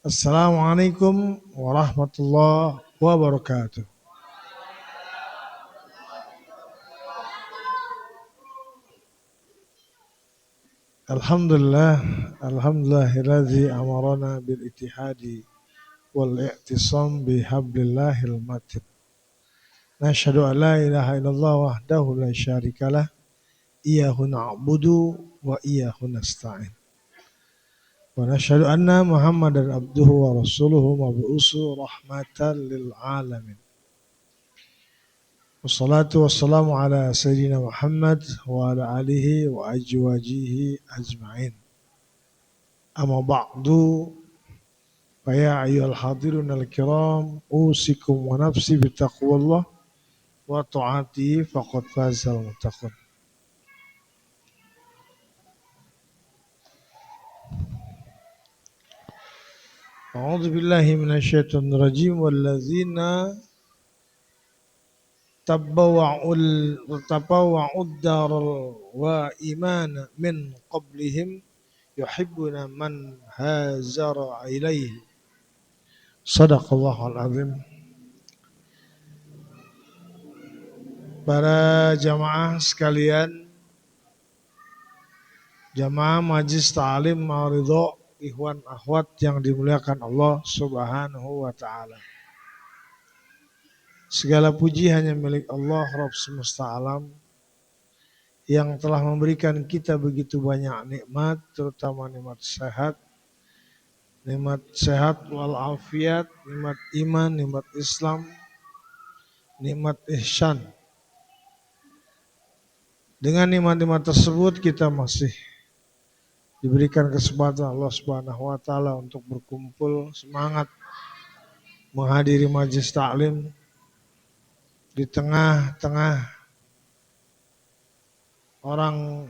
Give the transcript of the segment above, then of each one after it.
Assalamualaikum warahmatullahi wabarakatuh. Alhamdulillah, alhamdulillahilladzi amarana bil ittihadi wal i'tisam bihablillahil matin. Nashhadu an la ilaha illallah wahdahu la syarikalah, iyyahu na'budu wa iyyahu nasta'in. Wa nashhadu anna Muhammadan abduhu wa rasuluhu mab'usu rahmatan lil alamin. Wassalatu wassalamu ala sayyidina Muhammad wa ala alihi wa ajwajihi ajma'in. Amma ba'du, fa ya ayyuhal hadirun al-kiram, usikum wa nafsi bitaqwallah wa ta'atihi faqad fazal muttaqun. A'udzu billahi minasyaitonir rajim wallazina tabawwa'ud daral wa imana min qablihim yuhibbuna man hajara ilaihi. Shadaqallahul azim. Para jamaah sekalian, jamaah Majlis Ta'lim Ma'ridho, ikhwan akhwat yang dimuliakan Allah Subhanahu wa taala. Segala puji hanya milik Allah Rabb semesta alam yang telah memberikan kita begitu banyak nikmat, terutama nikmat sehat walafiat, nikmat iman, nikmat Islam, nikmat ihsan. Dengan nikmat-nikmat tersebut kita masih diberikan kesempatan Allah Subhanahu wa taala untuk berkumpul semangat menghadiri majlis taklim di tengah-tengah orang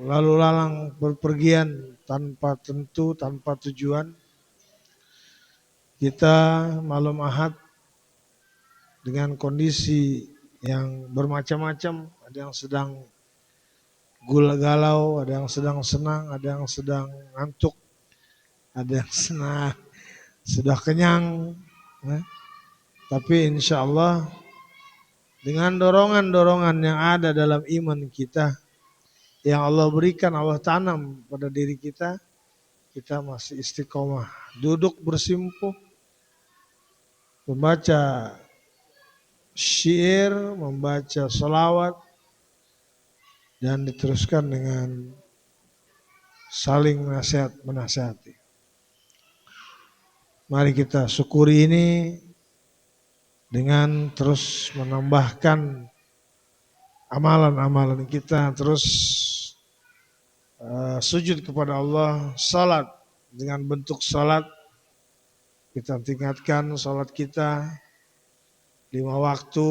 lalu lalang berpergian tanpa tentu, tanpa tujuan. Kita malam Ahad dengan kondisi yang bermacam-macam, ada yang sedang galau, ada yang sedang senang, ada yang sedang ngantuk, ada yang sudah kenyang. Tapi insya Allah dengan dorongan-dorongan yang ada dalam iman kita, yang Allah berikan, Allah tanam pada diri kita, kita masih istiqomah, duduk bersimpuh, membaca syair, membaca sholawat, dan diteruskan dengan saling menasihati. Mari kita syukuri ini dengan terus menambahkan amalan-amalan kita, terus sujud kepada Allah, salat dengan bentuk salat. Kita tingkatkan salat kita 5 waktu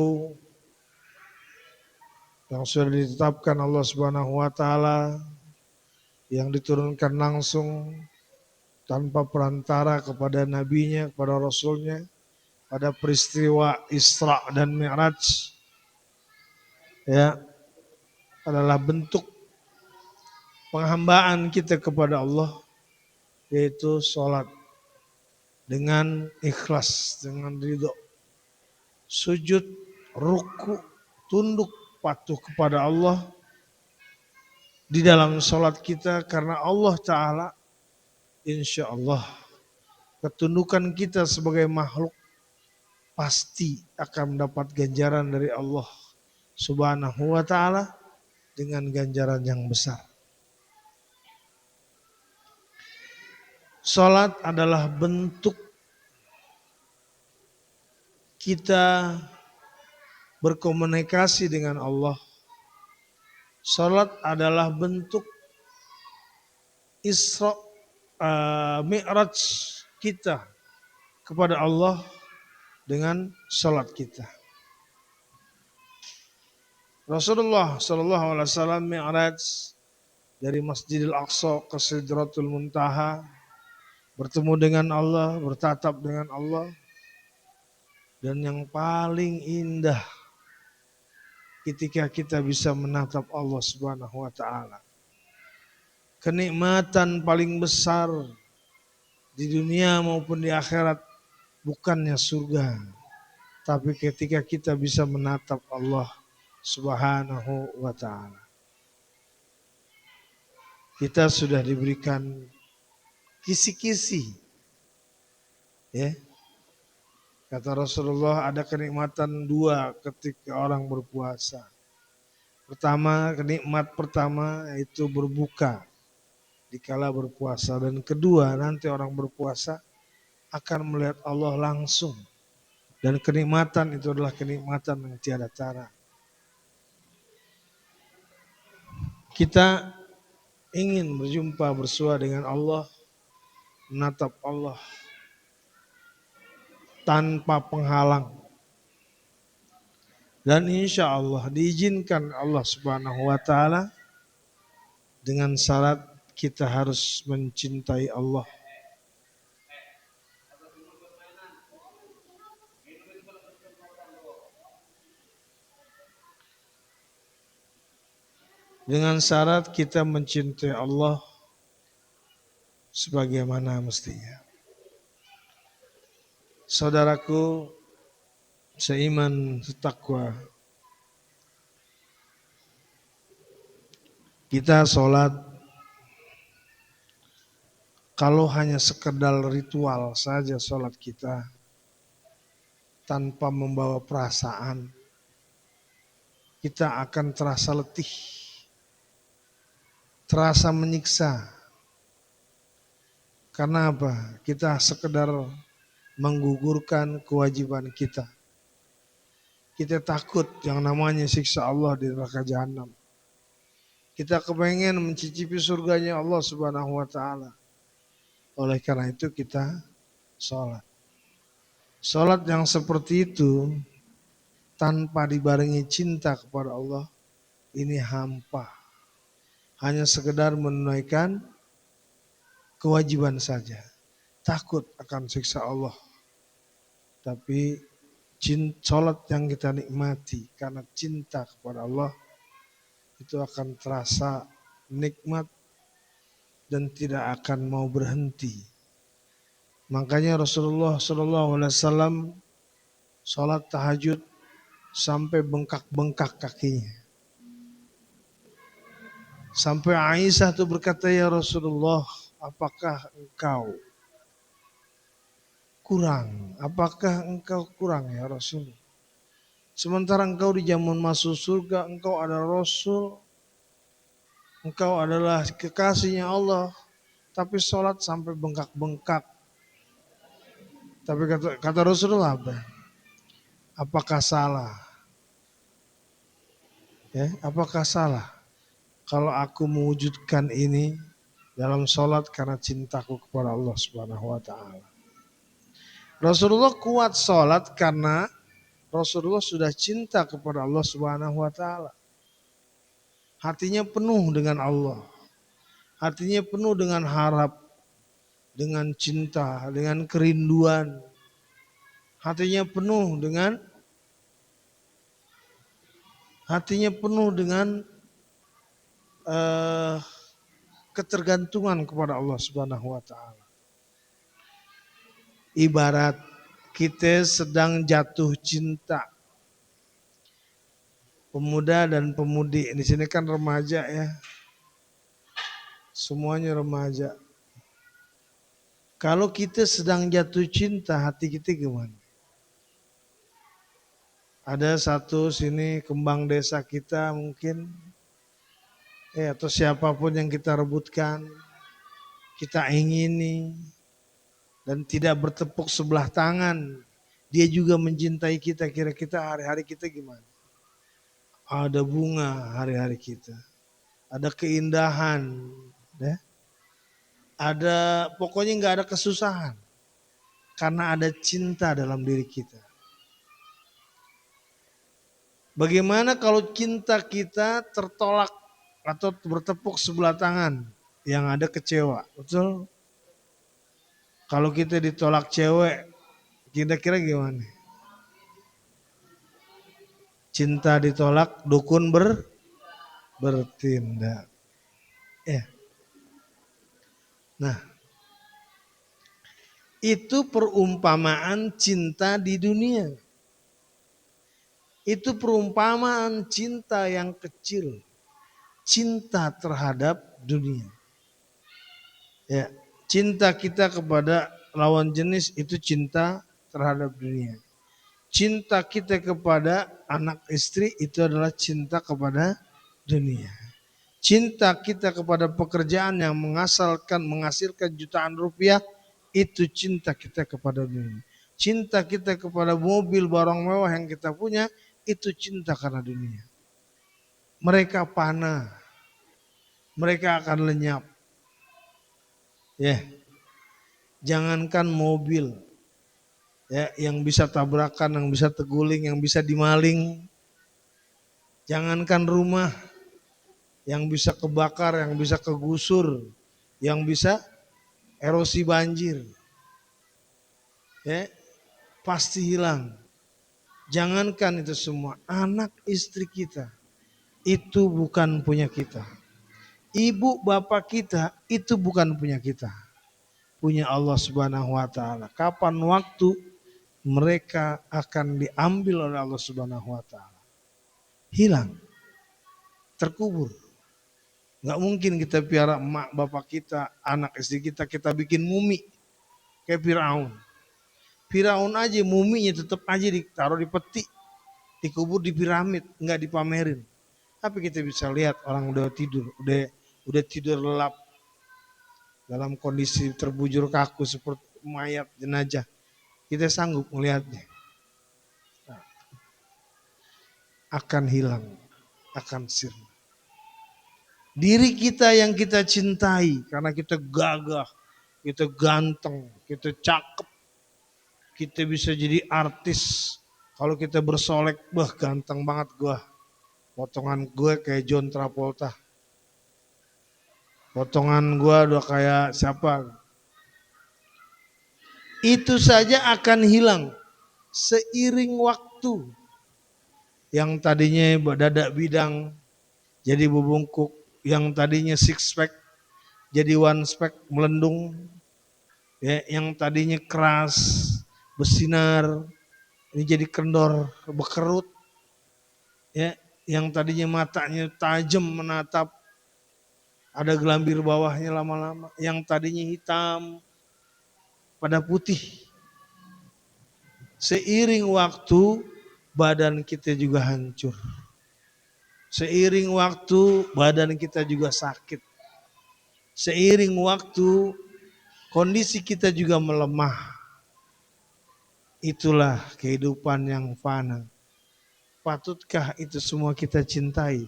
yang sudah ditetapkan Allah Subhanahu wa taala, yang diturunkan langsung tanpa perantara kepada nabinya, kepada rasulnya pada peristiwa Isra dan Mi'raj, ya, adalah bentuk penghambaan kita kepada Allah, yaitu sholat dengan ikhlas, dengan ridho, sujud, ruku, tunduk patuh kepada Allah di dalam sholat kita, karena Allah Ta'ala insya Allah ketundukan kita sebagai makhluk pasti akan mendapat ganjaran dari Allah Subhanahu wa taala dengan ganjaran yang besar. Salat adalah bentuk kita berkomunikasi dengan Allah. Salat adalah bentuk Isra Mi'raj kita kepada Allah dengan salat kita. Rasulullah sallallahu alaihi wasallam Mi'raj dari Masjidil Aqsa ke Sidratul Muntaha, bertemu dengan Allah, bertatap dengan Allah. Dan yang paling indah ketika kita bisa menatap Allah Subhanahu wa taala. Kenikmatan paling besar di dunia maupun di akhirat bukannya surga, tapi ketika kita bisa menatap Allah Subhanahu wa taala. Kita sudah diberikan kisi-kisi, ya. Kata Rasulullah, ada kenikmatan dua ketika orang berpuasa. Kenikmat pertama yaitu berbuka dikala berpuasa, dan kedua nanti orang berpuasa akan melihat Allah langsung, dan kenikmatan itu adalah kenikmatan yang tiada tara. Kita ingin berjumpa bersua dengan Allah, menatap Allah tanpa penghalang, dan insya Allah diizinkan Allah Subhanahu wa taala dengan syarat kita harus mencintai Allah. Dengan syarat kita mencintai Allah sebagaimana mestinya. Saudaraku seiman setakwa, kita sholat kalau hanya sekedar ritual saja sholat kita tanpa membawa perasaan, kita akan terasa letih, terasa menyiksa. Karena apa? Kita sekedar menggugurkan kewajiban kita. Kita takut yang namanya siksa Allah di neraka jahanam. Kita kepengen mencicipi surganya Allah Subhanahu wa taala. Oleh karena itu kita sholat. Sholat yang seperti itu tanpa dibarengi cinta kepada Allah, ini hampa. Hanya sekedar menunaikan kewajiban saja. Takut akan siksa Allah. Tapi sholat yang kita nikmati karena cinta kepada Allah, itu akan terasa nikmat dan tidak akan mau berhenti. Makanya Rasulullah SAW sholat tahajud sampai bengkak-bengkak kakinya. Sampai Aisyah tuh berkata, ya Rasulullah, apakah engkau kurang? Apakah engkau kurang ya Rasul? Sementara engkau di zaman masuk surga, engkau adalah Rasul, engkau adalah kekasihnya Allah, tapi sholat sampai bengkak-bengkak. Tapi kata Rasulullah apa? Apakah salah? Ya, apakah salah kalau aku mewujudkan ini dalam sholat karena cintaku kepada Allah Subhanahu wa taala? Rasulullah kuat sholat karena Rasulullah sudah cinta kepada Allah Subhanahu wa taala. Hatinya penuh dengan Allah. Hatinya penuh dengan harap, dengan cinta, dengan kerinduan. Hatinya penuh dengan ketergantungan kepada Allah Subhanahu wa taala. Ibarat kita sedang jatuh cinta. Pemuda dan pemudi, di sini kan remaja ya. Semuanya remaja. Kalau kita sedang jatuh cinta, hati kita gimana? Ada satu sini kembang desa kita mungkin, atau siapapun yang kita rebutkan, kita ingini, dan tidak bertepuk sebelah tangan, dia juga mencintai kita. Kira-kira hari-hari kita gimana? Ada bunga hari-hari kita, ada keindahan, ya. Ada, pokoknya nggak ada kesusahan, karena ada cinta dalam diri kita. Bagaimana kalau cinta kita tertolak atau bertepuk sebelah tangan, yang ada kecewa, betul? Kalau kita ditolak cewek, kira-kira gimana? Cinta ditolak, dukun bertindak. Ya. Nah, Itu perumpamaan cinta di dunia. Itu perumpamaan cinta yang kecil. Cinta terhadap dunia. Ya, cinta kita kepada lawan jenis itu cinta terhadap dunia. Cinta kita kepada anak istri itu adalah cinta kepada dunia. Cinta kita kepada pekerjaan yang menghasilkan jutaan rupiah itu cinta kita kepada dunia. Cinta kita kepada mobil barang mewah yang kita punya itu cinta karena dunia. Mereka panah, mereka akan lenyap. Ya, jangankan mobil, ya, yang bisa tabrakan, yang bisa terguling, yang bisa dimaling. Jangankan rumah, yang bisa kebakar, yang bisa kegusur, yang bisa erosi banjir, ya, pasti hilang. Jangankan itu semua, anak istri kita itu bukan punya kita. Ibu bapak kita itu bukan punya kita. Punya Allah Subhanahu wa taala. Kapan waktu mereka akan diambil oleh Allah Subhanahu wa taala. Hilang. Terkubur. Gak mungkin kita piara emak bapak kita, anak istri kita, kita bikin mumi. Kayak Firaun. Firaun aja muminya tetap aja ditaruh di peti. Dikubur di piramid, nggak dipamerin. Tapi kita bisa lihat orang udah tidur, udah tidur lelap dalam kondisi terbujur kaku seperti mayat jenazah. Kita sanggup melihatnya. Akan hilang, akan sirna. Diri kita yang kita cintai karena kita gagah, kita ganteng, kita cakep, kita bisa jadi artis. Kalau kita bersolek, wah ganteng banget gua. Potongan gue kayak John Travolta. Potongan gue udah kayak siapa. Itu saja akan hilang seiring waktu. Yang tadinya dada bidang jadi bubungkuk. Yang tadinya six pack jadi one pack melendung. Ya, yang tadinya keras, bersinar, ini jadi kendor, berkerut. Ya, yang tadinya matanya tajam menatap, ada gelambir bawahnya lama-lama. Yang tadinya hitam pada putih. Seiring waktu badan kita juga hancur. Seiring waktu badan kita juga sakit. Seiring waktu kondisi kita juga melemah. Itulah kehidupan yang fana. Patutkah itu semua kita cintai?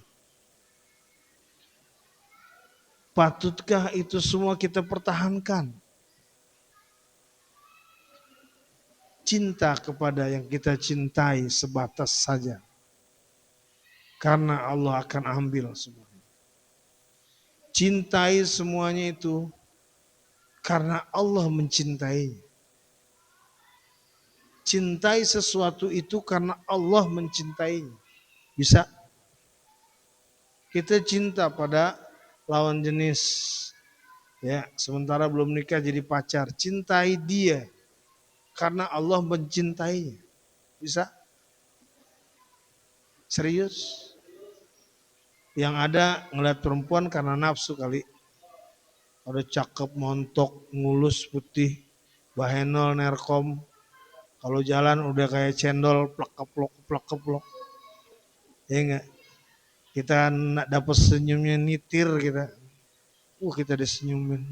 Patutkah itu semua kita pertahankan? Cinta kepada yang kita cintai sebatas saja. Karena Allah akan ambil semuanya. Cintai semuanya itu karena Allah mencintai. Cintai sesuatu itu karena Allah mencintainya. Bisa? Kita cinta pada lawan jenis. Ya, sementara belum nikah jadi pacar. Cintai dia karena Allah mencintainya. Bisa? Serius? Yang ada ngeliat perempuan karena nafsu kali. Ada cakep, montok, ngulus, putih, bahenol, nerkom. Kalau jalan udah kayak cendol, plek-keplok. Ya enggak? Kita dapat senyumnya nitir kita. Kita disenyumin.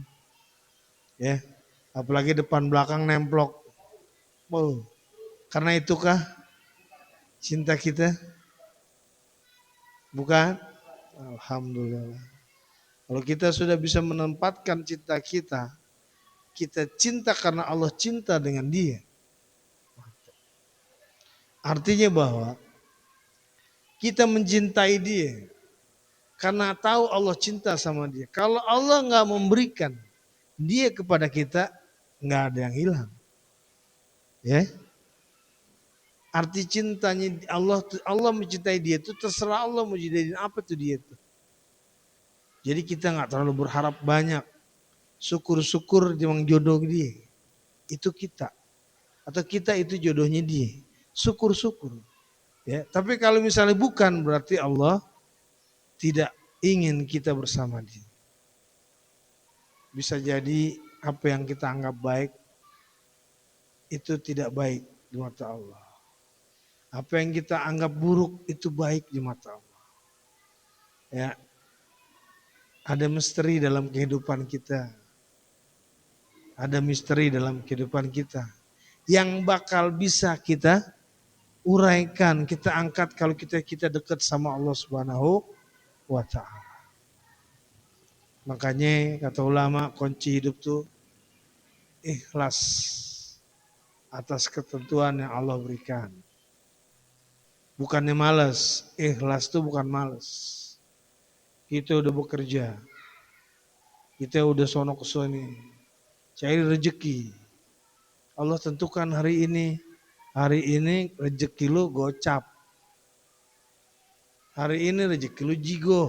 Ya. Apalagi depan belakang nemplok. Karena itukah cinta kita? Bukan? Alhamdulillah. Kalau kita sudah bisa menempatkan cinta kita, kita cinta karena Allah cinta dengan dia. Artinya bahwa kita mencintai dia karena tahu Allah cinta sama dia. Kalau Allah nggak memberikan dia kepada kita, nggak ada yang hilang. Ya, arti cintanya Allah mencintai dia itu terserah Allah mau jadiin apa tuh dia itu. Jadi kita nggak terlalu berharap banyak. Syukur-syukur memang jodoh dia. itu kita. Atau kita itu jodohnya dia. Syukur-syukur. Ya, tapi kalau misalnya bukan berarti Allah tidak ingin kita bersama dia. Bisa jadi apa yang kita anggap baik itu tidak baik di mata Allah. Apa yang kita anggap buruk itu baik di mata Allah. Ya, ada misteri dalam kehidupan kita. Ada misteri dalam kehidupan kita yang bakal bisa kita uraikan, kita angkat kalau kita dekat sama Allah Subhanahu wa taala. Makanya kata ulama kunci hidup tuh ikhlas atas ketentuan yang Allah berikan. Bukannya malas, ikhlas tuh bukan malas. Kita udah bekerja, kita udah sono kesini, cari rezeki. Allah tentukan hari ini rezeki lu gocap. Hari ini rezeki lu jigo.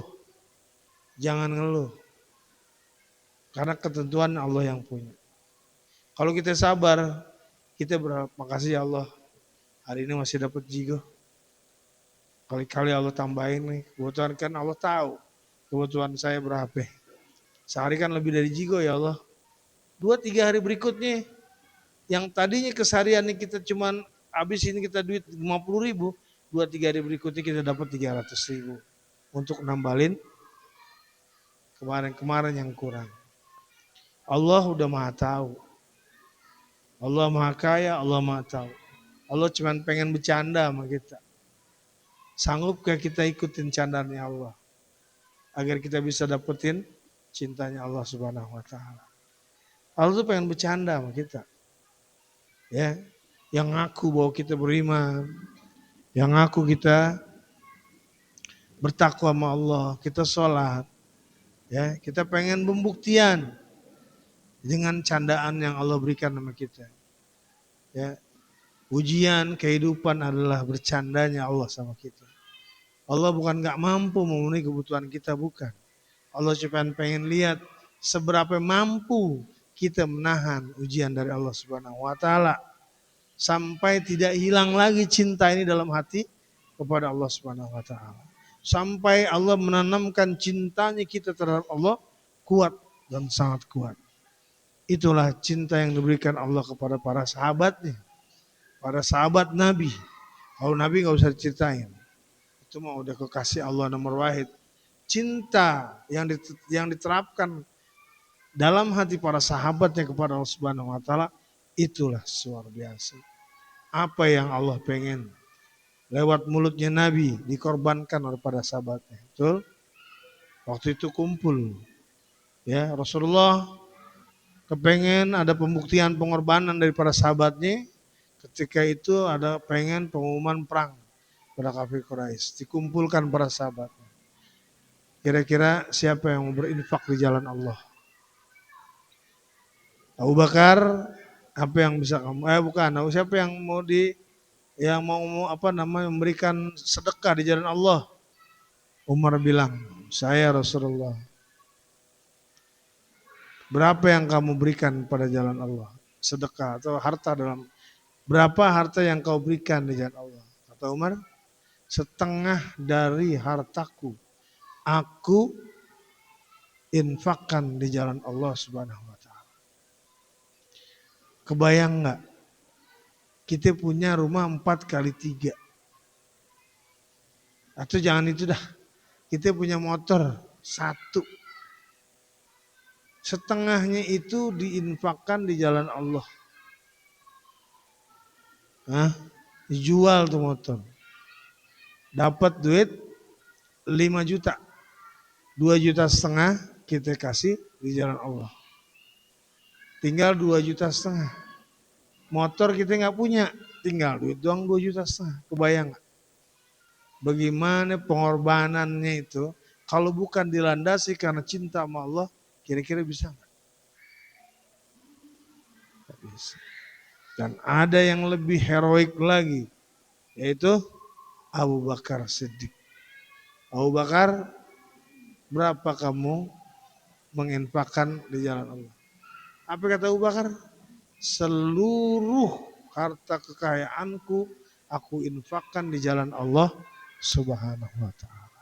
Jangan ngeluh. Karena ketentuan Allah yang punya. Kalau kita sabar, kita berterima kasih ya Allah. Hari ini masih dapat jigo. Kali-kali Allah tambahin nih. Kebutuhan kan Allah tahu. Kebutuhan saya berapa. Sehari kan lebih dari jigo ya Allah. 2-3 hari berikutnya. Yang tadinya keseharian kita cuman habis ini kita duit 50.000. 2-3 hari berikutnya kita dapat 300.000. Untuk nambalin kemarin-kemarin yang kurang. Allah udah maha tahu. Allah maha kaya, Allah maha tahu. Allah cuma pengen bercanda sama kita. Sanggupkah kita ikutin candanya Allah? Agar kita bisa dapetin cintanya Allah Subhanahu wa taala. Allah tuh pengen bercanda sama kita. Ya, yang ngaku bahwa kita beriman, yang ngaku kita bertakwa sama Allah, kita sholat, ya, kita pengen pembuktian dengan candaan yang Allah berikan sama kita. Ya, ujian kehidupan adalah bercandanya Allah sama kita. Allah bukan gak mampu memenuhi kebutuhan kita, bukan. Allah cuma pengen lihat seberapa mampu kita menahan ujian dari Allah Subhanahu wa taala sampai tidak hilang lagi cinta ini dalam hati kepada Allah Subhanahu wa taala. Sampai Allah menanamkan cintanya kita terhadap Allah kuat dan sangat kuat. Itulah cinta yang diberikan Allah kepada para sahabatnya. Para sahabat Nabi. Kalau Nabi gak usah diceritain. Itu mah udah kekasih Allah nomor wahid. Cinta yang diterapkan dalam hati para sahabatnya kepada Allah Subhanahu wa taala itulah luar biasa. Apa yang Allah pengen lewat mulutnya Nabi dikorbankan oleh para sahabatnya. Betul? Waktu itu kumpul. Ya, Rasulullah kepengen ada pembuktian pengorbanan dari para sahabatnya. Ketika itu ada pengen pengumuman perang pada kafir Quraisy. Dikumpulkan para sahabatnya. Kira-kira siapa yang mau berinfak di jalan Allah? Abu Bakar, apa yang bisa kamu? Bukan. Siapa yang mau memberikan sedekah di jalan Allah? Umar bilang, saya Rasulullah. Berapa yang kamu berikan pada jalan Allah? Sedekah atau harta dalam berapa harta yang kau berikan di jalan Allah? Kata Umar, setengah dari hartaku. Aku infakkan di jalan Allah Subhanahu wa taala. Kebayang enggak? Kita punya rumah 4x3. Atau jangan itu dah. Kita punya motor 1. Setengahnya itu diinfakkan di jalan Allah. Dijual tuh motor. Dapat duit 5 juta. 2,5 juta kita kasih di jalan Allah. Tinggal 2,5 juta. Motor kita nggak punya, tinggal duit doang 2,5 juta. Kebayang gak? Bagaimana pengorbanannya itu? Kalau bukan dilandasi karena cinta sama Allah, kira-kira bisa nggak? Nggak bisa. Dan ada yang lebih heroik lagi, yaitu Abu Bakar Siddiq. Abu Bakar, berapa kamu menginfakkan di jalan Allah? Apa kata Abu Bakar? seluruh harta kekayaanku aku infakkan di jalan Allah Subhanahu wa taala.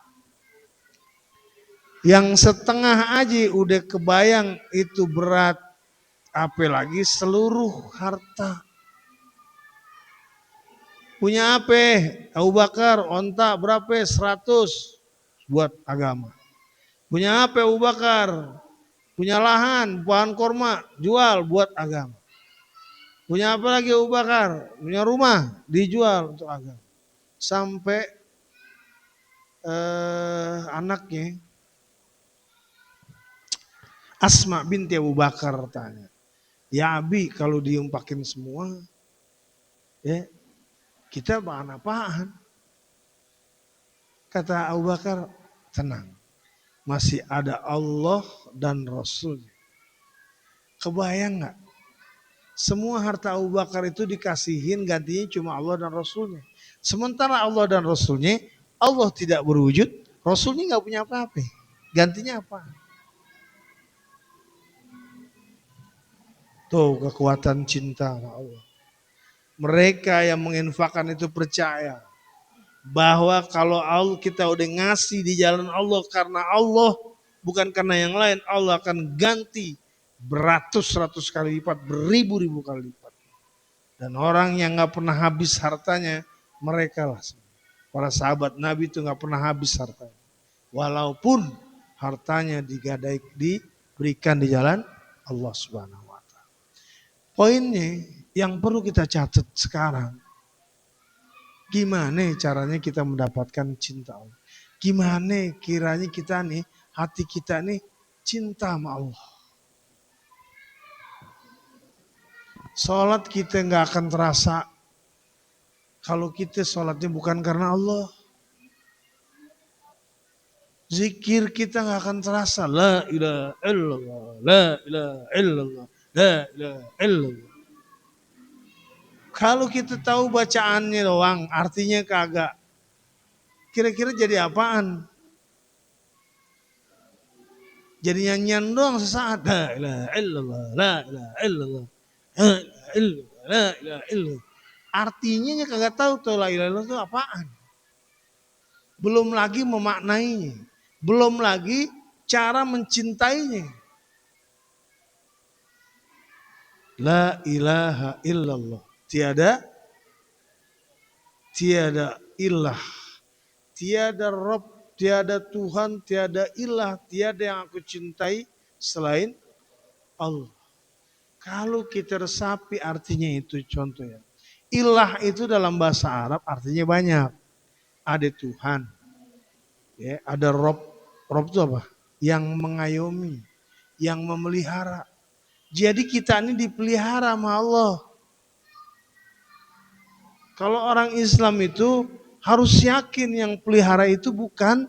Yang setengah aja udah kebayang itu berat, apalagi seluruh harta. Punya apa? Abu Bakar onta berapa? 100 buat agama. Punya apa Abu Bakar? Punya lahan, pohon korma, jual buat agama. Punya apa lagi Abu Bakar? Punya rumah, dijual untuk agama. Sampai anaknya Asma binti Abu Bakar tanya, ya Abi kalau diumpakin semua, ya kita bahan apaan? Kata Abu Bakar, tenang, masih ada Allah dan Rasulnya. Kebayang nggak? Semua harta Abu Bakar itu dikasihin gantinya cuma Allah dan Rasulnya. Sementara Allah dan Rasulnya, Allah tidak berwujud, Rasulnya nggak punya apa-apa. Gantinya apa? Tuh kekuatan cinta sama Allah. Mereka yang menginfakkan itu percaya bahwa kalau Allah kita udah ngasih di jalan Allah karena Allah, bukan karena yang lain, Allah akan ganti beratus-ratus kali lipat, beribu-ribu kali lipat. Dan orang yang nggak pernah habis hartanya, mereka lah. Para sahabat Nabi itu nggak pernah habis hartanya. Walaupun hartanya diberikan di jalan Allah Subhanahu wa taala. Poinnya yang perlu kita catat sekarang, gimana caranya kita mendapatkan cinta Allah? Gimana kiranya kita nih, hati kita nih cinta sama Allah. Sholat kita nggak akan terasa kalau kita sholatnya bukan karena Allah. Zikir kita nggak akan terasa. La ilaha illallah, la ilaha illallah, la ilaha illallah. Kalau kita tahu bacaannya doang, artinya kagak. Kira-kira jadi apaan? Jadi nyanyian doang sesaat. La ilaha illallah, la ilaha illallah, la ilaha illallah, la ilaha illallah. Artinya kagak tahu tuh la ilaha illallah itu apaan. Belum lagi memaknainya. Belum lagi cara mencintainya. La ilaha illallah. Tiada ilah. Tiada Rabb, tiada Tuhan, tiada ilah, tiada yang aku cintai selain Allah. Kalau kita resapi artinya itu contohnya. Ilah itu dalam bahasa Arab artinya banyak. Ada Tuhan, ya, ada Rabb. Rabb itu apa? Yang mengayomi, yang memelihara. Jadi kita ini dipelihara sama Allah. Kalau orang Islam itu harus yakin yang pelihara itu bukan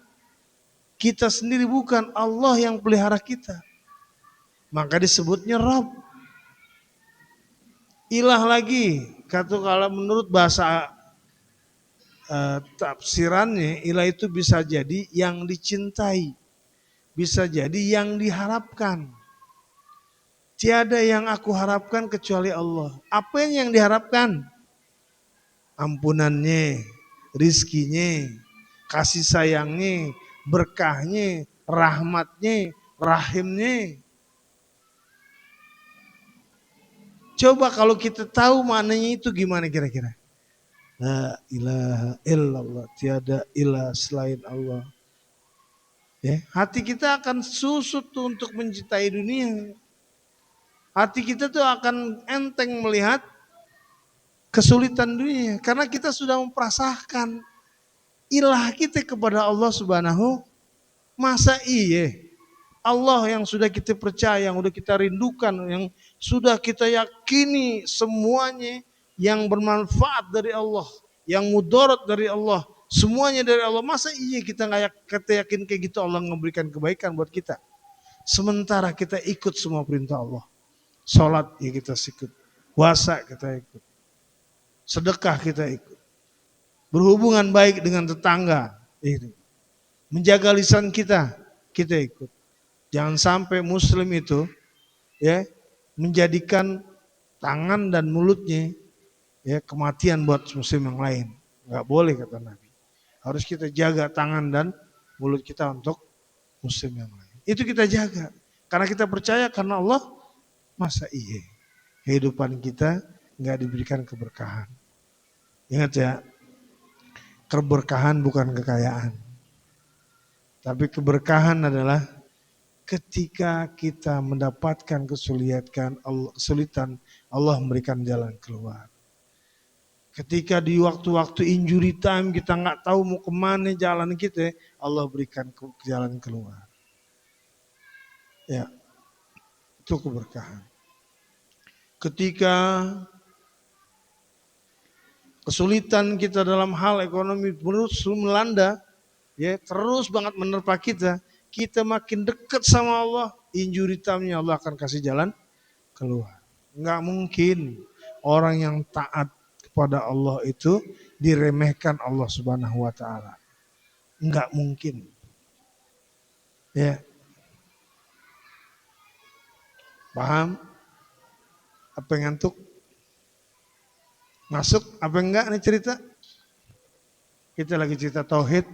kita sendiri, bukan Allah yang pelihara kita. Maka disebutnya Rabb. Ilah lagi, kata kalau menurut bahasa tafsirannya, ilah itu bisa jadi yang dicintai, bisa jadi yang diharapkan. Tiada yang aku harapkan kecuali Allah. Apa yang diharapkan? Ampunannya, rizkinya, kasih sayangnya, berkahnya, rahmatnya, rahimnya. Coba kalau kita tahu maknanya itu gimana kira-kira? La ilaha illallah, tiada ilah selain Allah. Ya, hati kita akan susut tuh untuk mencintai dunia. Hati kita tuh akan enteng melihat kesulitan dunia. Karena kita sudah memperasahkan ilah kita kepada Allah Subhanahu. Masa iya Allah yang sudah kita percaya, yang sudah kita rindukan, yang sudah kita yakini semuanya yang bermanfaat dari Allah, yang mudarat dari Allah, semuanya dari Allah. Masa iya kita yakin kayak gitu Allah memberikan kebaikan buat kita? Sementara kita ikut semua perintah Allah. Sholat ya kita ikut, puasa kita ikut, sedekah kita ikut, berhubungan baik dengan tetangga, menjaga lisan kita ikut. Jangan sampai Muslim itu ya menjadikan tangan dan mulutnya, ya kematian buat muslim yang lain. Nggak boleh kata Nabi. Harus kita jaga tangan dan mulut kita untuk muslim yang lain. Itu kita jaga. Karena kita percaya karena Allah, masa iya kehidupan kita nggak diberikan keberkahan. Ingat ya, keberkahan bukan kekayaan. Tapi keberkahan adalah ketika kita mendapatkan kesulitan, Allah memberikan jalan keluar. Ketika di waktu-waktu injury time kita nggak tahu mau kemana jalan kita, Allah berikan jalan keluar. Ya, itu keberkahan. Ketika kesulitan kita dalam hal ekonomi terus melanda, ya terus banget menerpa kita makin dekat sama Allah, injury time-nya Allah akan kasih jalan keluar. Enggak mungkin orang yang taat kepada Allah itu diremehkan Allah Subhanahu wa taala. Enggak mungkin. Ya. Paham? Apa yang ngantuk? Masuk apa enggak nih cerita? Kita lagi cerita tauhid.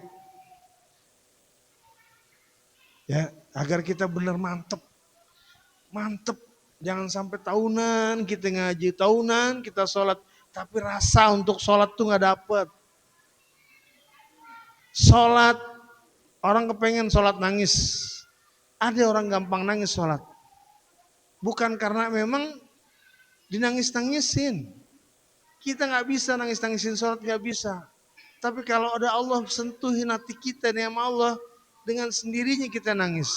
Ya, agar kita benar mantep. Mantep. Jangan sampai tahunan kita ngaji, tahunan kita sholat, tapi rasa untuk sholat tuh nggak dapet. Sholat, orang kepengen sholat nangis. Ada orang gampang nangis sholat. Bukan karena memang dinangis-nangisin. Kita nggak bisa nangis-nangisin sholat, nggak bisa. Tapi kalau ada Allah sentuhin hati kita nih sama Allah, dengan sendirinya kita nangis.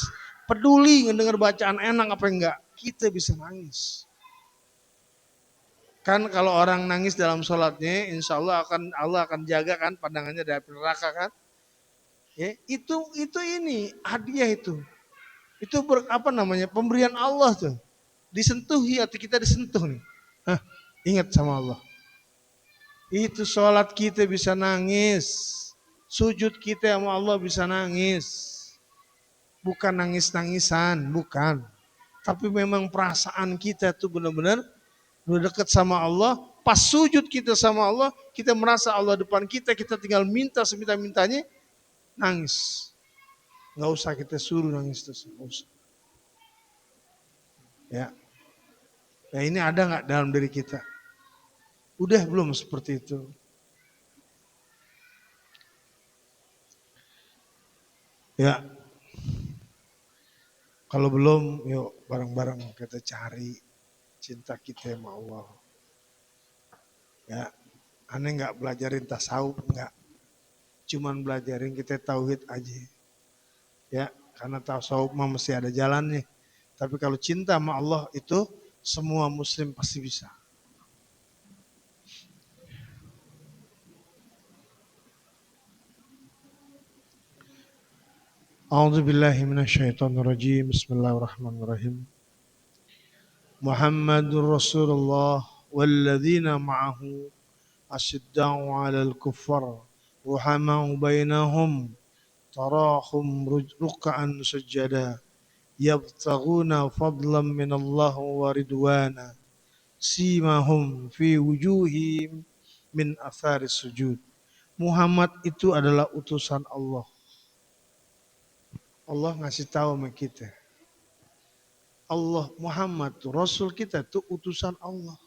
Peduli ngedenger bacaan enak apa enggak, kita bisa nangis. Kan kalau orang nangis dalam sholatnya, insya Allah Allah akan jaga kan pandangannya dari api neraka kan. Ya, itu ini hadiah itu. Itu pemberian Allah tuh. Disentuhi hati kita disentuh nih. Hah, ingat sama Allah. Itu sholat kita bisa nangis. Sujud kita sama Allah bisa nangis. Bukan nangis-nangisan, bukan. Tapi memang perasaan kita tuh benar-benar udah dekat sama Allah. Pas sujud kita sama Allah, kita merasa Allah depan kita tinggal minta seminta-mintanya, nangis. Nggak usah kita suruh nangis terus, nggak usah. Ya. Nah ini ada nggak dalam diri kita? Udah belum seperti itu? Ya. Kalau belum, yuk bareng-bareng kita cari cinta kita sama Allah. Ya, aneh nggak belajarin tasawuf, nggak. Cuman belajarin kita tauhid aja. Ya, karena tasawuf mah mesti ada jalannya. Tapi kalau cinta sama Allah itu semua muslim pasti bisa. A'udzubillahi minasyaitonirrajim. Bismillahirrahmanirrahim. Muhammadur Rasulullah walladzina ma'ahu asyidda'u 'alal kuffar ruhamau bainahum tarahum ruk'an sujada yabtaghuna fadlan minallah wa ridwana simahum fi wujuhim min atharis sujud. Muhammad itu adalah utusan Allah. Allah ngasih tahu sama kita. Allah Muhammad tuh Rasul kita tuh utusan Allah.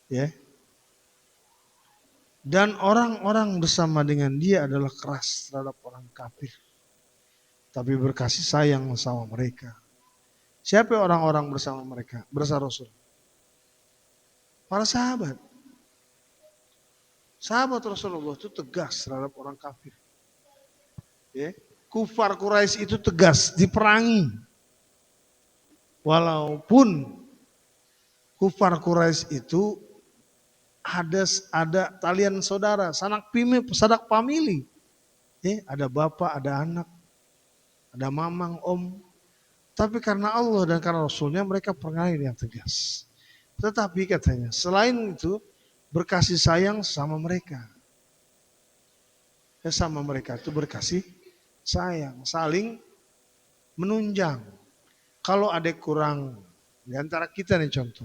Ya. Dan orang-orang bersama dengan dia adalah keras terhadap orang kafir. Tapi berkasih sayang sama mereka. Siapa orang-orang bersama mereka? Bersama Rasul. Para sahabat. Sahabat Rasulullah itu tegas terhadap orang kafir. Ya. Kufar Quraisy itu tegas, diperangi. Walaupun kufar Quraisy itu ada talian saudara, sanak famili. Ada bapak, ada anak, ada mamang, om. Tapi karena Allah dan karena Rasulnya mereka perangi yang tegas. Tetapi katanya selain itu berkasih sayang sama mereka. Sama mereka itu berkasih sayang, saling menunjang. Kalau ada kurang di antara kita nih contoh,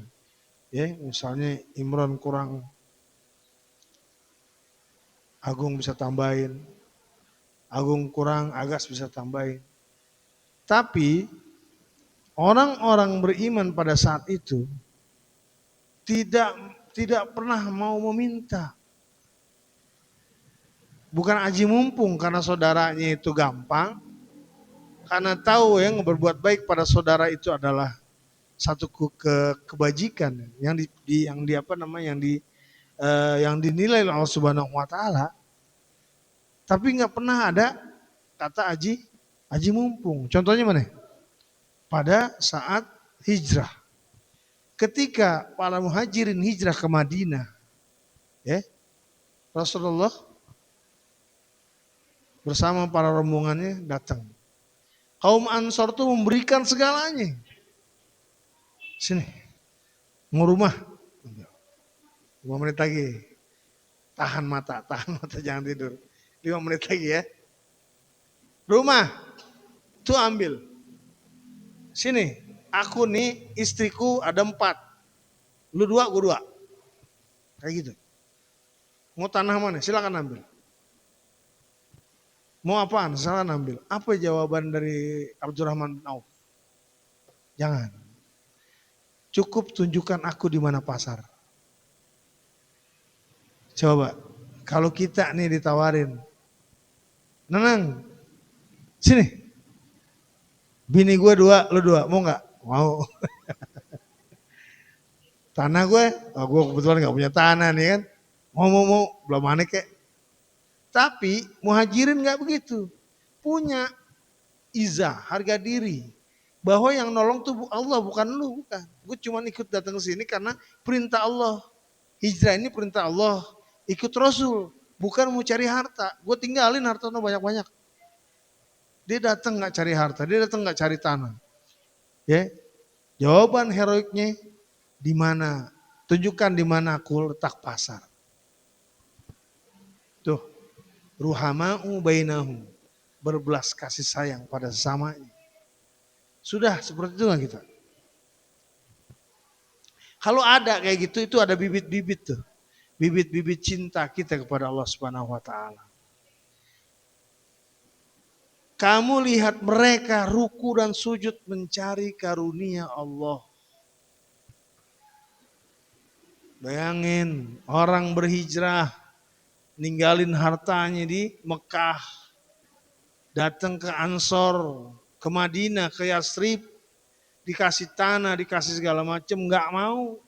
Ya, misalnya Imron kurang, Agung bisa tambahin. Agung kurang, Agas bisa tambahin. Tapi orang-orang beriman pada saat itu tidak tidak pernah mau meminta. Bukan aji mumpung karena saudaranya itu gampang, karena tahu yang berbuat baik pada saudara itu adalah satu kebajikan yang di apa namanya yang dinilai oleh Allah Subhanahu wa taala, tapi nggak pernah ada kata aji mumpung. Contohnya mana? Pada saat hijrah. Ketika para muhajirin hijrah ke Madinah, ya, Rasulullah bersama para rombongannya datang. Kaum Ansor itu memberikan segalanya. Sini, mau rumah. 5 menit lagi. Tahan mata jangan tidur. 5 menit lagi ya. Rumah, tuh ambil. Sini, aku nih istriku ada 4. Lu 2, gue 2. Kayak gitu. Mau tanah mana? Silakan ambil. Mau apaan? Silakan ambil. Apa jawaban dari Abdurrahman bin Auf? Jangan. Cukup tunjukkan aku di mana pasar. Coba, kalau kita nih ditawarin, Nenang, sini, bini gue 2, lu 2, mau nggak? Mau. Tanah gue, oh gue kebetulan nggak punya tanah nih kan, mau, belum aneh kek. Tapi muhajirin nggak begitu, punya izah, harga diri, bahwa yang nolong tuh Allah bukan lu, bukan. Gue cuma ikut datang ke sini karena perintah Allah. Hijrah ini perintah Allah, ikut Rasul, bukan mau cari harta. Gue tinggalin harta banyak-banyak. Dia datang nggak cari harta, dia datang nggak cari tanah. Ya, jawaban heroiknya di mana? Tunjukkan di mana aku letak pasar. Tuh, ruhama'u bainahum, berbelas kasih sayang pada sesamanya. Sudah seperti itu nggak kita? Kalau ada kayak gitu, itu ada bibit-bibit tuh. Bibit-bibit cinta kita kepada Allah Subhanahu wa taala. Kamu lihat mereka ruku dan sujud mencari karunia Allah. Bayangin orang berhijrah, ninggalin hartanya di Mekah, datang ke Ansor, ke Madinah, ke Yasrib, dikasih tanah, dikasih segala macam, nggak mau.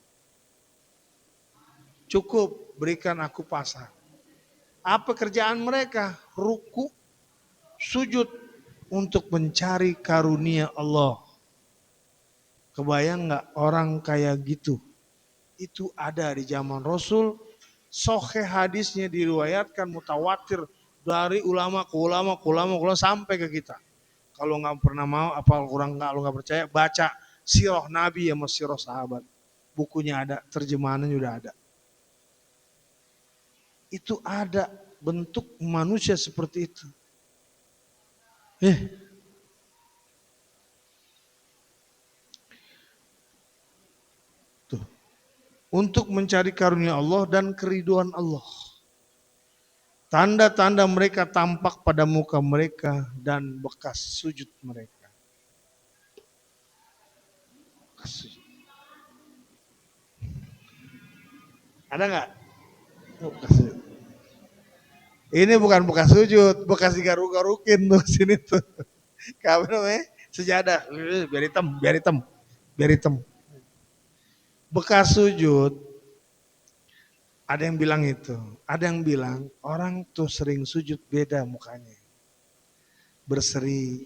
Cukup berikan aku pasar. Apa kerjaan mereka? Ruku, sujud untuk mencari karunia Allah. Kebayang nggak orang kayak gitu? Itu ada di zaman Rasul. Sahih hadisnya diriwayatkan mutawatir dari ulama ke ulama ke ulama ke ulama sampai ke kita. Kalau nggak pernah mau, apa kurang nggak, lo nggak percaya, baca sirah Nabi sama sirah sahabat. Bukunya ada, terjemahannya sudah ada. Itu ada bentuk manusia seperti itu. Tuh. Untuk mencari karunia Allah dan keriduan Allah. Tanda-tanda mereka tampak pada muka mereka dan bekas sujud mereka. Bekas sujud. Ada nggak? Bekas sujud. Ini bukan bekas sujud, bekas digaruk-garukin tuh sini tuh. Kamu namanya sejadah, biar hitam, biar hitam, biar hitam. Bekas sujud, ada yang bilang itu, ada yang bilang orang tuh sering sujud beda mukanya, berseri,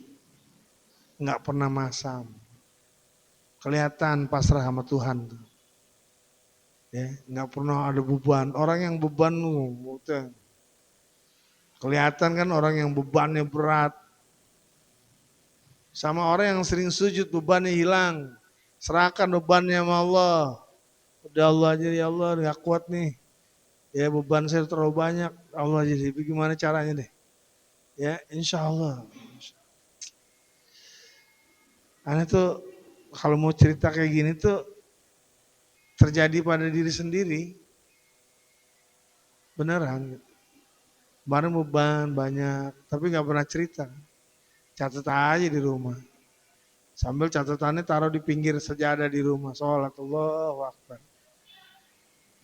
nggak pernah masam, kelihatan pasrah sama Tuhan tuh. Ya, nggak pernah ada beban. Orang yang beban tuh, kelihatan kan orang yang bebannya berat. Sama orang yang sering sujud bebannya hilang. Serahkan bebannya sama Allah. Udah Allah aja, ya Allah nggak kuat nih. Ya beban saya terlalu banyak. Allah jadi bagaimana caranya deh. Ya insya Allah. Aneh tuh kalau mau cerita kayak gini tuh terjadi pada diri sendiri, beneran. Kemarin beban banyak, tapi nggak pernah cerita. Catat aja di rumah. Sambil catatannya taruh di pinggir sejadah di rumah. Sholat, Allahu Akbar.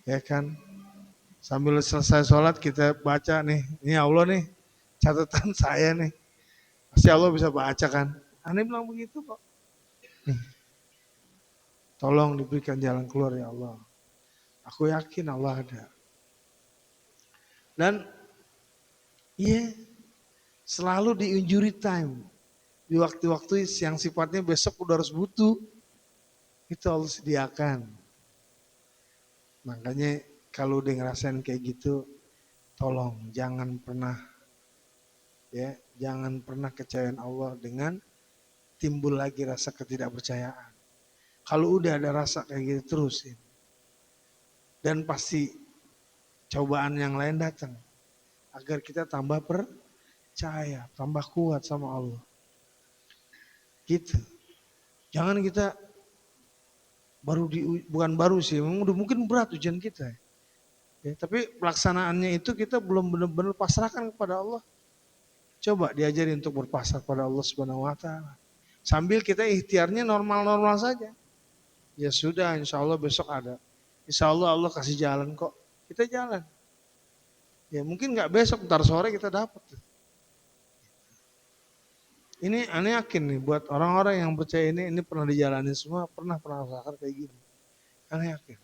Ya kan? Sambil selesai sholat kita baca nih. Ini Allah nih, catatan saya nih. Pasti Allah bisa baca kan. Aneh bilang begitu kok. Nih, tolong diberikan jalan keluar ya Allah. Aku yakin Allah ada. Dan iya, selalu di injury time. Di waktu-waktu yang sifatnya besok udah harus butuh. Itu Allah sediakan. Makanya kalau udah ngerasain kayak gitu, tolong jangan pernah jangan pernah kecewain Allah dengan timbul lagi rasa ketidakpercayaan. Kalau udah ada rasa kayak gitu terusin. Dan pasti cobaan yang lain datang agar kita tambah percaya, tambah kuat sama Allah. Gitu. Jangan kita bukan baru sih, udah mungkin berat ujian kita. Ya, tapi pelaksanaannya itu kita belum benar-benar pasrahkan kepada Allah. Coba diajari untuk berpasrah pada Allah Subhanahu wa taala. Sambil kita ikhtiarnya normal-normal saja. Ya sudah, insya Allah besok ada. Insya Allah Allah kasih jalan kok. Kita jalan. Ya mungkin nggak besok, ntar sore kita dapat. Ini aneh yakin nih buat orang-orang yang percaya ini pernah dijalani semua, pernah merasakan kayak gini. Aneh yakin.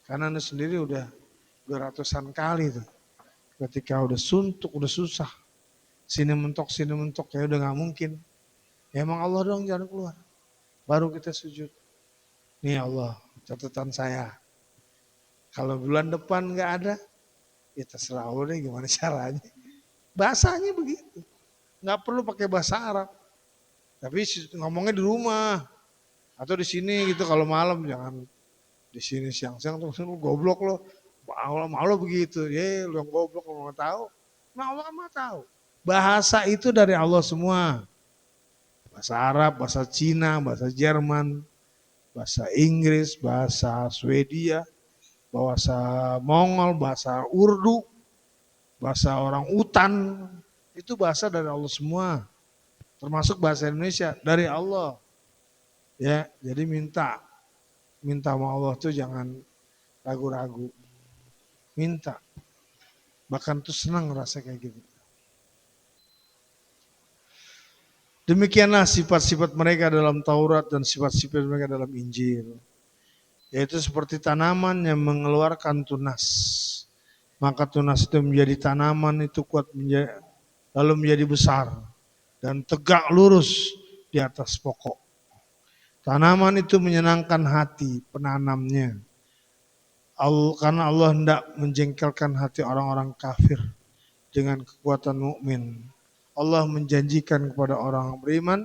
Karena aneh sendiri udah ratusan kali tuh. Ketika udah suntuk, udah susah. Sini mentok, kayak udah nggak mungkin. Ya emang Allah dong jalan keluar. Baru kita sujud. Nih Allah, catatan saya. Kalau bulan depan nggak ada, ya terserah Allah deh gimana caranya. Bahasanya begitu. Nggak perlu pakai bahasa Arab. Tapi ngomongnya di rumah. Atau di sini gitu kalau malam jangan di sini siang-siang tuh lu goblok lo. Allah begitu. Ya lu yang goblok lu nggak tahu. Nah Allah kan nggak tahu. Bahasa itu dari Allah semua. Bahasa Arab, bahasa Cina, bahasa Jerman, bahasa Inggris, bahasa Swedia, bahasa Mongol, bahasa Urdu, bahasa orang utan, itu bahasa dari Allah semua. Termasuk bahasa Indonesia dari Allah. Ya, jadi minta sama Allah tuh jangan ragu-ragu. Minta. Bahkan tuh senang rasa kayak gitu. Demikianlah sifat-sifat mereka dalam Taurat dan sifat-sifat mereka dalam Injil. Yaitu seperti tanaman yang mengeluarkan tunas. Maka tunas itu menjadi tanaman itu kuat lalu menjadi besar dan tegak lurus di atas pokok. Tanaman itu menyenangkan hati penanamnya. Karena Allah hendak menjengkelkan hati orang-orang kafir dengan kekuatan mukmin. Allah menjanjikan kepada orang beriman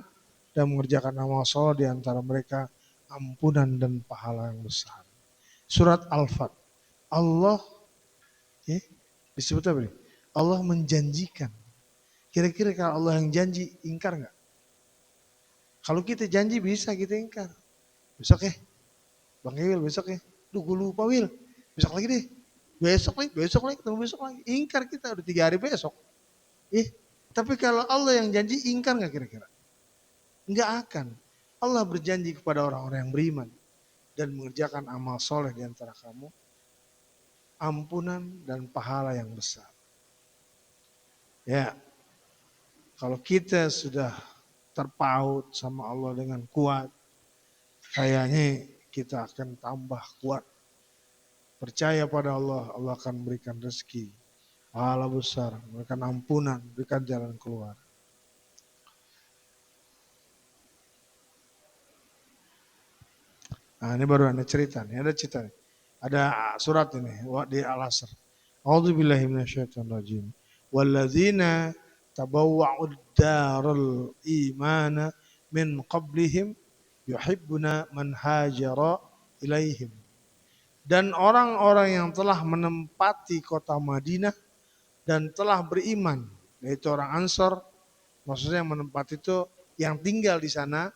dan mengerjakan amal soleh di antara mereka ampunan dan pahala yang besar. Surat Al-Fat. Allah disebut apa nih? Allah menjanjikan. Kira-kira kalau Allah yang janji, ingkar nggak? Kalau kita janji bisa kita ingkar. Besok ya, Bang Wil besok ya. Duh gue lupa Wil, besok lagi deh. Besok lagi, ketemu besok lagi. Ingkar kita udah 3 hari besok. Tapi kalau Allah yang janji ingkar nggak kira-kira? Nggak akan. Allah berjanji kepada orang-orang yang beriman dan mengerjakan amal soleh di antara kamu, ampunan dan pahala yang besar. Ya, kalau kita sudah terpaut sama Allah dengan kuat, kayaknya kita akan tambah kuat. Percaya pada Allah, Allah akan berikan rezeki, pahala besar, berikan ampunan, berikan jalan keluar. Nah ini baru ada cerita nih, ada cerita nih. Ada surat ini di Al-Asr. A'udzubillahi minasyaitonirrajim. Walladzina tabawwa'ud daral imana min qablihim yuhibbuna man hajara ilaihim. Dan orang-orang yang telah menempati kota Madinah dan telah beriman, yaitu orang Ansor, maksudnya yang menempati itu yang tinggal di sana,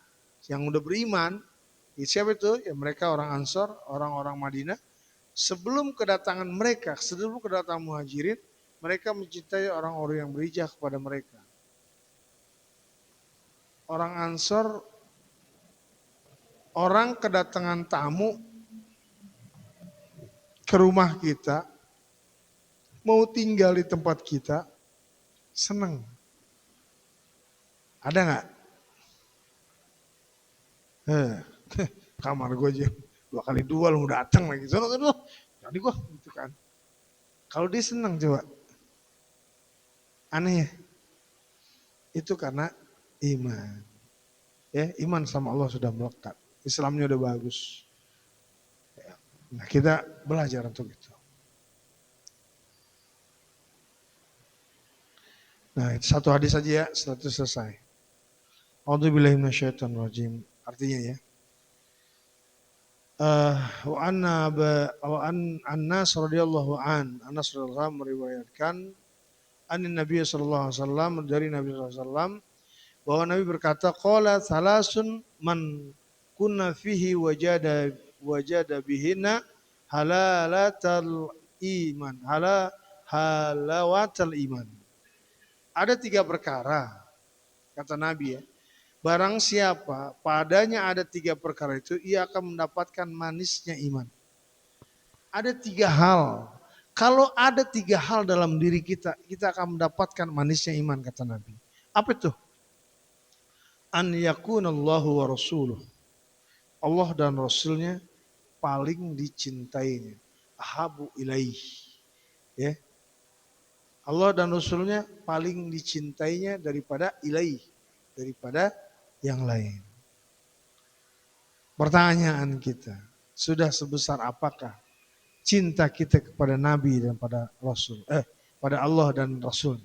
yang udah beriman, Siapa itu? Ya mereka orang Ansor, orang-orang Madinah. Sebelum kedatangan mereka, sebelum kedatangan Muhajirin, mereka mencintai orang-orang yang berhijrah kepada mereka. Orang Ansor, orang kedatangan tamu ke rumah kita, mau tinggal di tempat kita, seneng. Ada nggak? Kamar gue aja 2 kali 2 lu datang lagi. Sono. Jadi gue gitu kan. Kalau dia seneng coba. Aneh ya. Itu karena iman. Ya, iman sama Allah sudah melekat. Islamnya udah bagus. Nah, kita belajar untuk itu. Nah, itu satu hadis saja ya, setelah itu selesai. A'udzubillahi minasyaitonirrajim. Artinya ya. Wa Anas radhiyallahu Anas radhiyallahu anhu meriwayatkan Nabi sallallahu alaihi wasallam, dari Nabi sallallahu alaihi wasallam, bahwa Nabi berkata, qala salasun man kunna fihi wajada bihina halalatal iman, halawatal iman. Ada 3 perkara, kata Nabi ya. Barang siapa padanya ada 3 perkara itu, ia akan mendapatkan manisnya iman. Ada 3 hal. Kalau ada 3 hal dalam diri kita, kita akan mendapatkan manisnya iman, kata Nabi. Apa itu? An yakunallahu wa rasuluh. Allah dan Rasulnya paling dicintainya. Ahabu ilaih. Ya. Allah dan Rasulnya paling dicintainya daripada ilaih. Daripada yang lain. Pertanyaan kita, sudah sebesar apakah cinta kita kepada Nabi dan pada Rasul, pada Allah dan Rasul?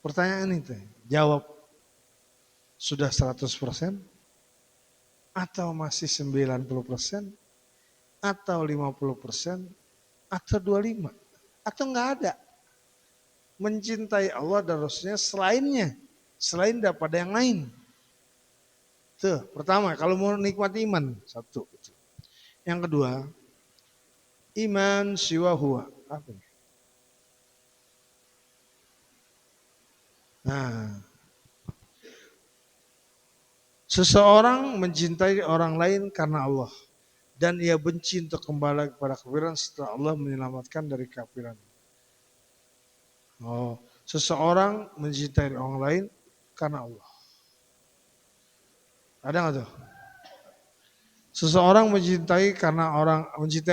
Pertanyaan itu, jawab sudah 100% atau masih 90% atau 50% atau 25% atau enggak ada. Mencintai Allah dan Rasulnya selain daripada yang lain. Tuh, pertama kalau mau nikmati iman, satu. Yang kedua, iman siwa huwa. Apa? Nah, seseorang mencintai orang lain karena Allah dan ia benci untuk kembali kepada kafiran setelah Allah menyelamatkan dari kafiran. Oh, seseorang mencintai orang lain karena Allah. Ada nggak tuh? Seseorang mencintai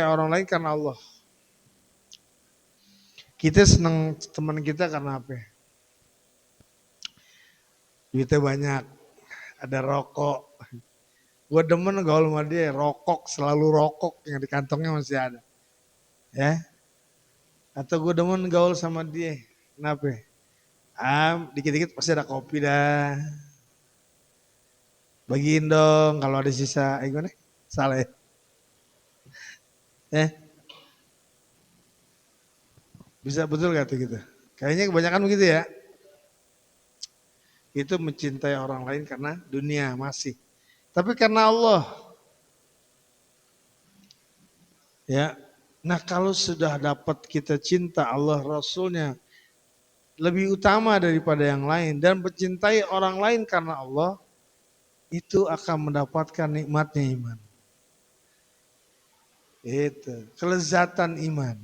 orang lain karena Allah. Kita senang teman kita karena apa? Duitnya banyak, ada rokok. Gue demen gaul sama dia, rokok, selalu rokok yang di kantongnya masih ada. Ya. Atau gue demen gaul sama dia, kenapa? Dikit-dikit pasti ada kopi dah. Bagiin dong kalau ada sisa, gimana? Salah ya? Bisa betul gak tuh gitu? Kayaknya kebanyakan begitu ya. Itu mencintai orang lain karena dunia masih. Tapi karena Allah. Ya. Nah kalau sudah dapat kita cinta Allah Rasulnya lebih utama daripada yang lain dan mencintai orang lain karena Allah, itu akan mendapatkan nikmatnya iman. Itu kelezatan iman.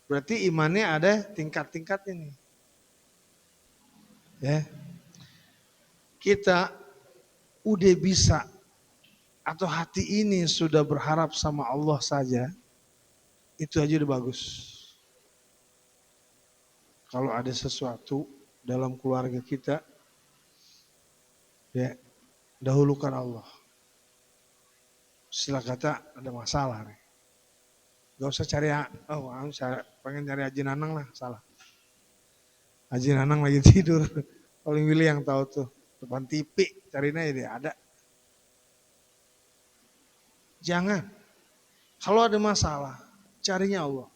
Berarti imannya ada tingkat-tingkat ini. Ya. Kita udah bisa atau hati ini sudah berharap sama Allah saja, itu aja udah bagus. Kalau ada sesuatu dalam keluarga kita, ya dahulukan Allah. Istilah kata ada masalah nih. Gak usah cari, pengen cari Haji Nanang lah, salah. Haji Nanang lagi tidur, paling Willy yang tahu tuh, depan TV, cariin aja dia, ada. Jangan, kalau ada masalah, carinya Allah.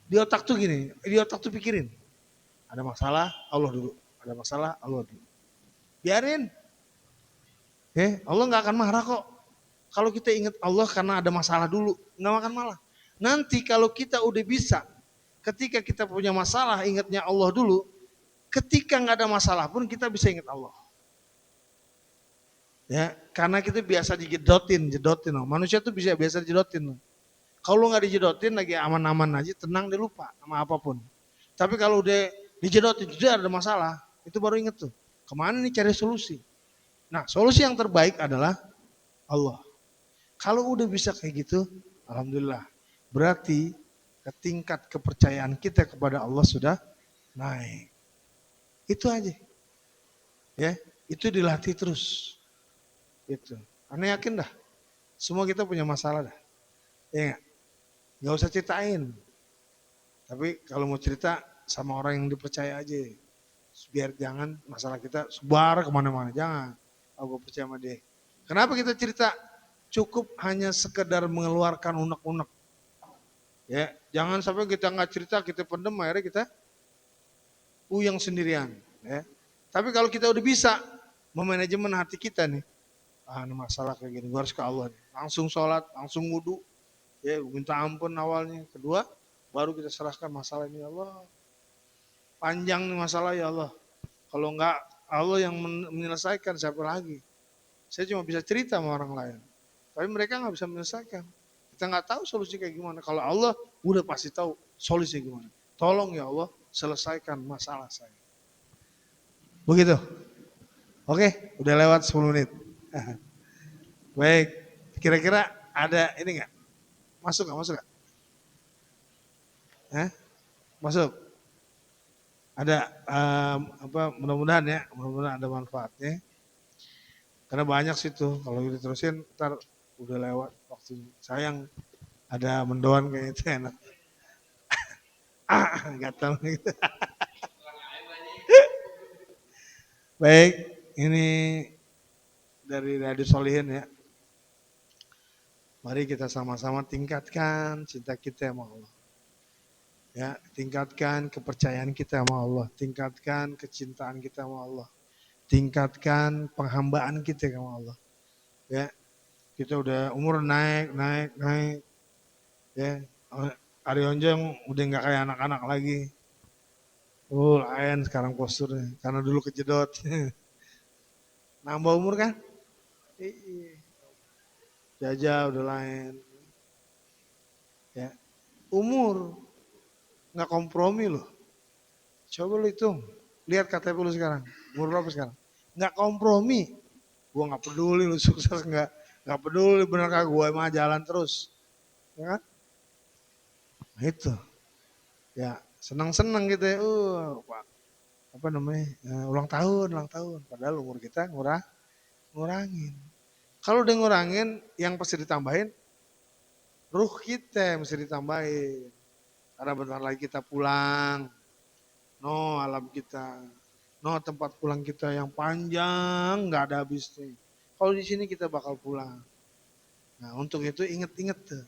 Di otak tuh gini, di otak tuh pikirin, ada masalah, Allah dulu. Ada masalah, Allah dulu. Biarin. Allah nggak akan marah kok. Kalau kita ingat Allah karena ada masalah dulu, nggak akan malah. Nanti kalau kita udah bisa, ketika kita punya masalah ingatnya Allah dulu, ketika nggak ada masalah pun kita bisa ingat Allah. Ya, karena kita biasa dijedotin. Manusia tuh bisa biasa dijedotin. Kalau nggak dijedotin lagi aman-aman aja, tenang dia lupa sama apapun. Tapi kalau udah dijedotin, sudah ada masalah, itu baru inget tuh. Kemana nih cari solusi? Nah, solusi yang terbaik adalah Allah. Kalau udah bisa kayak gitu, alhamdulillah. Berarti tingkat kepercayaan kita kepada Allah sudah naik. Itu aja. Ya, itu dilatih terus. Gitu. Anda yakin dah? Semua kita punya masalah dah. Ya nggak usah ceritain. Tapi kalau mau cerita sama orang yang dipercaya aja. Biar jangan masalah kita sebar kemana-mana. Jangan. Aku percaya sama dia. Kenapa kita cerita? Cukup hanya sekedar mengeluarkan unek-unek. Ya, jangan sampai kita nggak cerita, kita pendem, akhirnya kita puyeng sendirian. Ya. Tapi kalau kita udah bisa memanajemen hati kita nih, ini masalah kayak gini, gue harus ke Allah nih. Langsung sholat, langsung wudhu, ya minta ampun awalnya. Kedua, baru kita serahkan masalah ini, ya Allah. Panjang nih masalah ya Allah. Kalau enggak Allah yang menyelesaikan, siapa lagi? Saya cuma bisa cerita sama orang lain. Tapi mereka nggak bisa menyelesaikan. Kita nggak tahu solusi kayak gimana. Kalau Allah udah pasti tahu solusi gimana. Tolong ya Allah selesaikan masalah saya. Begitu. Oke, udah lewat 10 menit. Baik, kira-kira ada ini nggak? Masuk nggak? Masuk nggak? Masuk. Ada mudah-mudahan ya, mudah-mudahan ada manfaatnya. Karena banyak sih tuh, kalau diterusin ntar udah lewat waktu. Sayang ada mendoan kayak itu enak. Gatal gitu. Baik, ini dari Radio Solihin ya. Mari kita sama-sama tingkatkan cinta kita sama Allah. Ya, tingkatkan kepercayaan kita sama Allah, tingkatkan kecintaan kita sama Allah. Tingkatkan penghambaan kita sama Allah. Ya, kita udah umur naik. Ya, Arionjong udah nggak kayak anak-anak lagi. Lain sekarang posturnya, karena dulu kejedot. Nambah umur kan? Jajah udah lain. Ya, umur nggak kompromi loh. Coba lu hitung, lihat KTP lu sekarang, umur berapa sekarang? Nggak kompromi. Gua nggak peduli lu sukses nggak peduli bener kagak, gua emang jalan terus, ya kan? Nah, itu, ya senang-senang gitu ya, apa namanya, ulang tahun, padahal umur kita ngurangin. Kalau udah ngurangin, yang pasti ditambahin, ruh kita mesti ditambahin. Karena bentar lagi kita pulang, alam kita, tempat pulang kita yang panjang, nggak ada habisnya. Kalau di sini kita bakal pulang. Nah, untuk itu inget-inget tuh.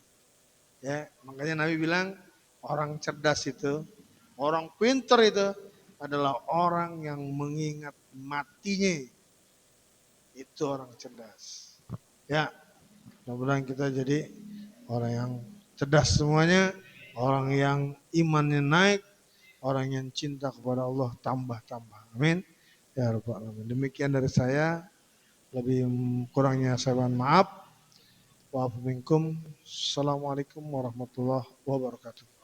Ya, makanya Nabi bilang orang cerdas itu, orang pinter itu adalah orang yang mengingat matinya. Itu orang cerdas. Ya, mudah-mudahan kita jadi orang yang cerdas semuanya, orang yang imannya naik, orang yang cinta kepada Allah tambah-tambah. Amin. Ya Rabbal Alamin. Demikian dari saya. Lebih kurangnya saya mohon maaf. Wa minkum. Assalamualaikum warahmatullahi wabarakatuh.